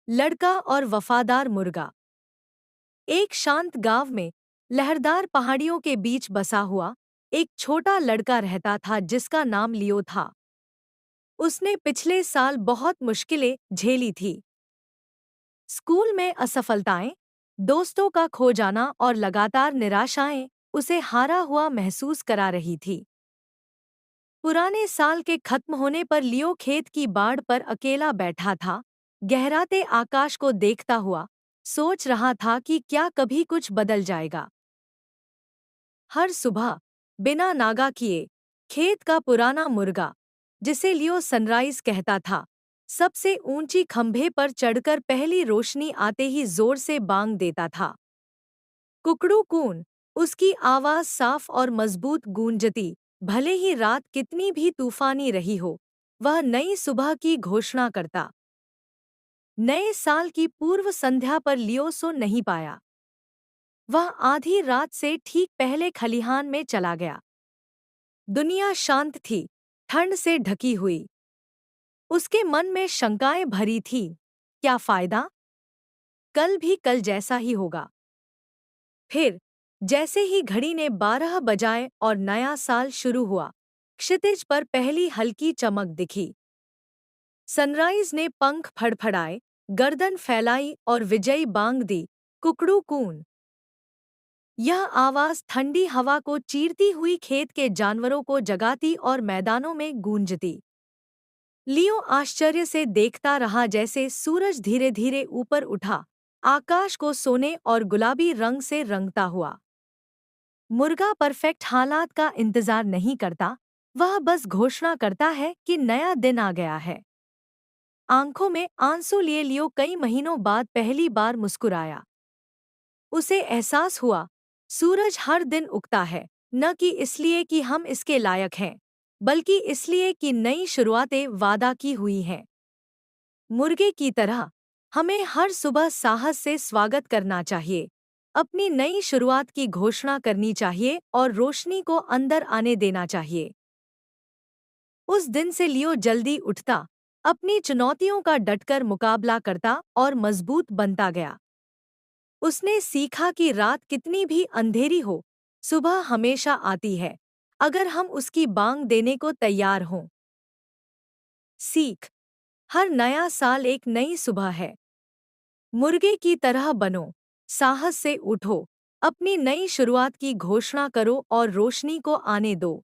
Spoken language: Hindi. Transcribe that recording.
लड़का और वफादार मुर्गा। एक शांत गांव में लहरदार पहाड़ियों के बीच बसा हुआ एक छोटा लड़का रहता था जिसका नाम लियो था। उसने पिछले साल बहुत मुश्किलें झेली थी। स्कूल में असफलताएं, दोस्तों का खो जाना और लगातार निराशाएं उसे हारा हुआ महसूस करा रही थी। पुराने साल के खत्म होने पर लियो खेत की बाड़ पर अकेला बैठा था, गहराते आकाश को देखता हुआ सोच रहा था कि क्या कभी कुछ बदल जाएगा। हर सुबह बिना नागा किए खेत का पुराना मुर्गा, जिसे लियो सनराइज कहता था, सबसे ऊंची खंभे पर चढ़कर पहली रोशनी आते ही जोर से बांग देता था। कुकड़ू कून, उसकी आवाज साफ और मजबूत गूंजती, भले ही रात कितनी भी तूफानी रही हो, वह नई सुबह की घोषणा करता। नए साल की पूर्व संध्या पर लियो सो नहीं पाया। वह आधी रात से ठीक पहले खलिहान में चला गया। दुनिया शांत थी, ठंड से ढकी हुई। उसके मन में शंकाएं भरी थी। क्या फायदा? कल भी कल जैसा ही होगा। फिर जैसे ही घड़ी ने 12 बजाए और नया साल शुरू हुआ, क्षितिज पर पहली हल्की चमक दिखी। सनराइज ने पंख फड़फड़ाए, गर्दन फैलाई और विजयी बांग दी, कुकड़ू कून। यह आवाज ठंडी हवा को चीरती हुई खेत के जानवरों को जगाती और मैदानों में गूंजती। लियो आश्चर्य से देखता रहा जैसे सूरज धीरे धीरे ऊपर उठा, आकाश को सोने और गुलाबी रंग से रंगता हुआ। मुर्गा परफेक्ट हालात का इंतजार नहीं करता, वह बस घोषणा करता है कि नया दिन आ गया है। आंखों में आंसू लिए लियो कई महीनों बाद पहली बार मुस्कुराया। उसे एहसास हुआ, सूरज हर दिन उगता है, न कि इसलिए कि हम इसके लायक हैं, बल्कि इसलिए कि नई शुरुआतें वादा की हुई हैं। मुर्गे की तरह हमें हर सुबह साहस से स्वागत करना चाहिए, अपनी नई शुरुआत की घोषणा करनी चाहिए और रोशनी को अंदर आने देना चाहिए। उस दिन से लियो जल्दी उठता, अपनी चुनौतियों का डटकर मुकाबला करता और मजबूत बनता गया। उसने सीखा कि रात कितनी भी अंधेरी हो, सुबह हमेशा आती है, अगर हम उसकी बांग देने को तैयार हों। सीख: हर नया साल एक नई सुबह है। मुर्गे की तरह बनो, साहस से उठो, अपनी नई शुरुआत की घोषणा करो और रोशनी को आने दो।